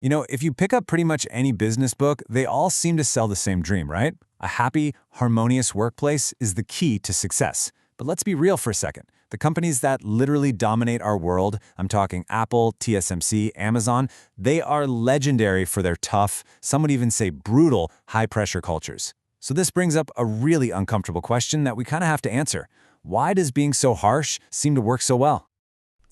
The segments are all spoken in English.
You know, if you pick up pretty much any business book, they all seem to sell the same dream, right? A happy, harmonious workplace is the key to success. But let's be real for a second. The companies that literally dominate our world, I'm talking Apple, TSMC, Amazon, they are legendary for their tough, some would even say brutal, high-pressure cultures. So this brings up a really uncomfortable question that we kind of have to answer. Why does being so harsh seem to work so well?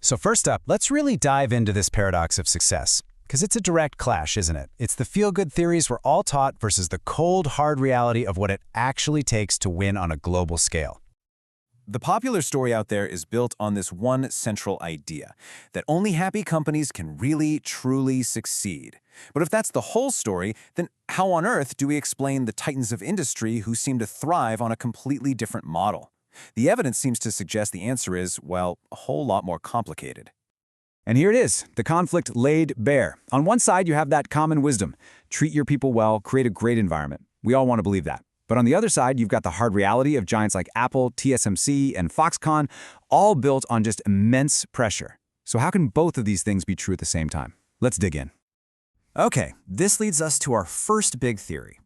So first up, let's really dive into this paradox of success. Because it's a direct clash, isn't it? It's the feel-good theories we're all taught versus the cold, hard reality of what it actually takes to win on a global scale. The popular story out there is built on this one central idea, that only happy companies can really, truly succeed. But if that's the whole story, then how on earth do we explain the titans of industry who seem to thrive on a completely different model? The evidence seems to suggest the answer is, well, a whole lot more complicated. And here it is, the conflict laid bare. On one side, you have that common wisdom. Treat your people well, create a great environment. We all want to believe that. But on the other side, you've got the hard reality of giants like Apple, TSMC, and Foxconn, all built on just immense pressure. So how can both of these things be true at the same time? Let's dig in. Okay, this leads us to our first big theory.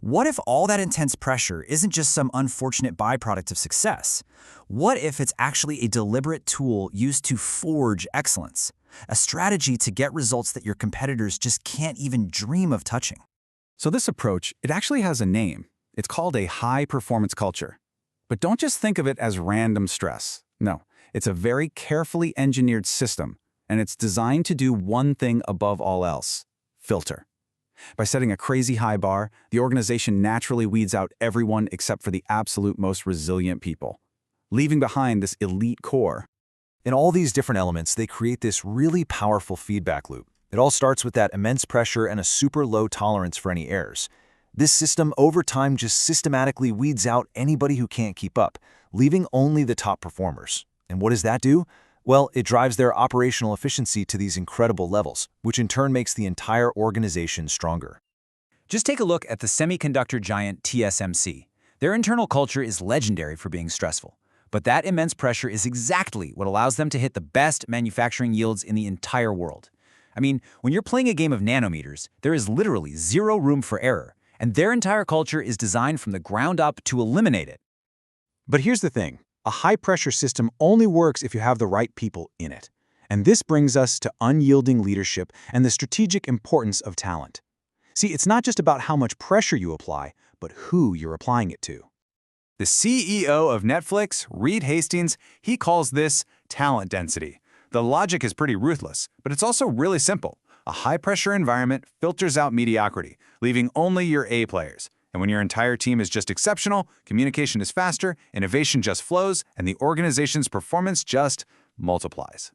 What if all that intense pressure isn't just some unfortunate byproduct of success? What if it's actually a deliberate tool used to forge excellence? A strategy to get results that your competitors just can't even dream of touching? So this approach, it actually has a name. It's called a high-performance culture. But don't just think of it as random stress. No, it's a very carefully engineered system, and it's designed to do one thing above all else: filter. By setting a crazy high bar, the organization naturally weeds out everyone except for the absolute most resilient people, leaving behind this elite core. In all these different elements, they create this really powerful feedback loop. It all starts with that immense pressure and a super low tolerance for any errors. This system, over time, just systematically weeds out anybody who can't keep up, leaving only the top performers. And what does that do? Well, it drives their operational efficiency to these incredible levels, which in turn makes the entire organization stronger. Just take a look at the semiconductor giant TSMC. Their internal culture is legendary for being stressful. But that immense pressure is exactly what allows them to hit the best manufacturing yields in the entire world. I mean, when you're playing a game of nanometers, there is literally zero room for error, and their entire culture is designed from the ground up to eliminate it. But here's the thing. A high-pressure system only works if you have the right people in it. And this brings us to unyielding leadership and the strategic importance of talent. See, it's not just about how much pressure you apply, but who you're applying it to. The CEO of Netflix, Reed Hastings, he calls this talent density. The logic is pretty ruthless, but it's also really simple. A high-pressure environment filters out mediocrity, leaving only your A players. And when your entire team is just exceptional, communication is faster, innovation just flows, and the organization's performance just multiplies.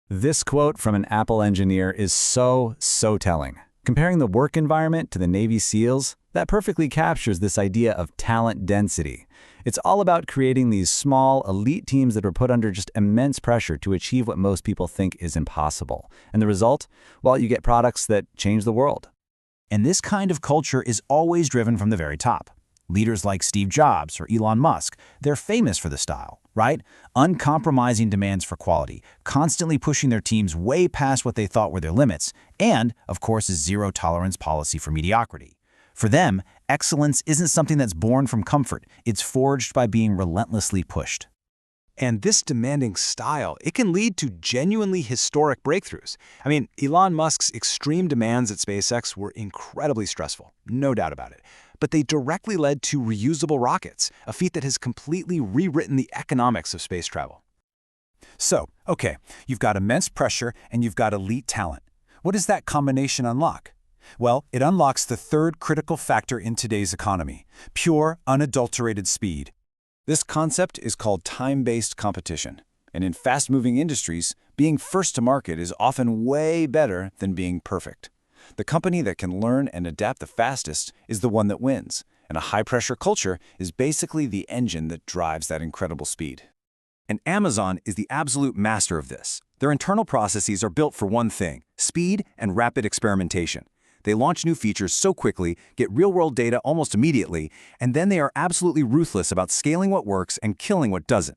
This quote from an Apple engineer is so telling. Comparing the work environment to the Navy SEALs, that perfectly captures this idea of talent density. It's all about creating these small, elite teams that are put under just immense pressure to achieve what most people think is impossible. And the result? Well, you get products that change the world. And this kind of culture is always driven from the very top. Leaders like Steve Jobs or Elon Musk, they're famous for the style, right? Uncompromising demands for quality, constantly pushing their teams way past what they thought were their limits, and, of course, a zero-tolerance policy for mediocrity. For them, excellence isn't something that's born from comfort. It's forged by being relentlessly pushed. And this demanding style, it can lead to genuinely historic breakthroughs. I mean, Elon Musk's extreme demands at SpaceX were incredibly stressful, no doubt about it. But they directly led to reusable rockets, a feat that has completely rewritten the economics of space travel. So, okay, you've got immense pressure and you've got elite talent. What does that combination unlock? Well, it unlocks the third critical factor in today's economy: pure, unadulterated speed. This concept is called time-based competition. And in fast-moving industries, being first to market is often way better than being perfect. The company that can learn and adapt the fastest is the one that wins. And a high-pressure culture is basically the engine that drives that incredible speed. And Amazon is the absolute master of this. Their internal processes are built for one thing: speed and rapid experimentation. They launch new features so quickly, get real-world data almost immediately, and then they are absolutely ruthless about scaling what works and killing what doesn't.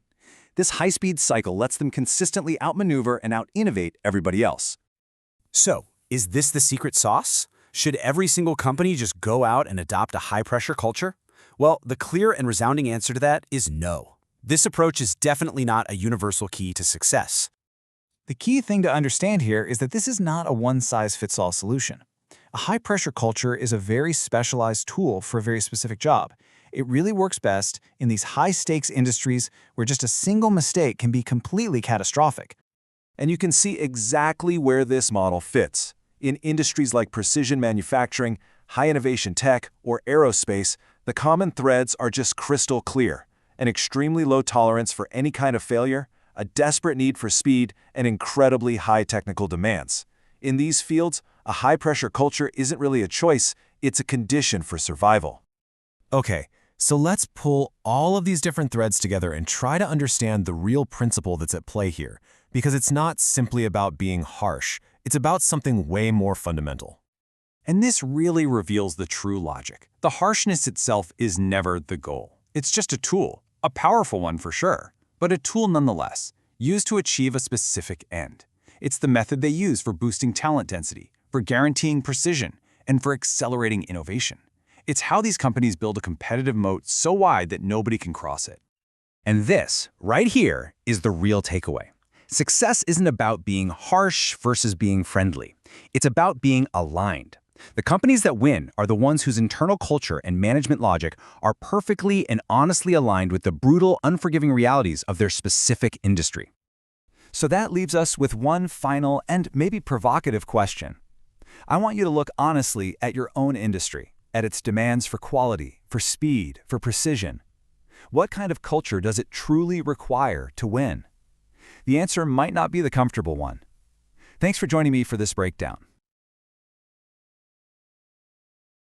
This high-speed cycle lets them consistently outmaneuver and out-innovate everybody else. So, Is this the secret sauce? Should every single company just go out and adopt a high-pressure culture? Well, the clear and resounding answer to that is no. This approach is definitely not a universal key to success. The key thing to understand here is that this is not a one-size-fits-all solution. A high-pressure culture is a very specialized tool for a very specific job. It really works best in these high-stakes industries where just a single mistake can be completely catastrophic. And you can see exactly where this model fits. In industries like precision manufacturing, high-innovation tech, or aerospace, the common threads are just crystal clear. An extremely low tolerance for any kind of failure, a desperate need for speed, and incredibly high technical demands. In these fields, a high-pressure culture isn't really a choice, it's a condition for survival. Okay, so let's pull all of these different threads together and try to understand the real principle that's at play here, because it's not simply about being harsh, it's about something way more fundamental. And this really reveals the true logic. The harshness itself is never the goal. It's just a tool, a powerful one for sure, but a tool nonetheless, used to achieve a specific end. It's the method they use for boosting talent density, for guaranteeing precision, and for accelerating innovation. It's how these companies build a competitive moat so wide that nobody can cross it. And this, right here, is the real takeaway. Success isn't about being harsh versus being friendly. It's about being aligned. The companies that win are the ones whose internal culture and management logic are perfectly and honestly aligned with the brutal, unforgiving realities of their specific industry. So that leaves us with one final and maybe provocative question. I want you to look honestly at your own industry, at its demands for quality, for speed, for precision. What kind of culture does it truly require to win? The answer might not be the comfortable one. Thanks for joining me for this breakdown.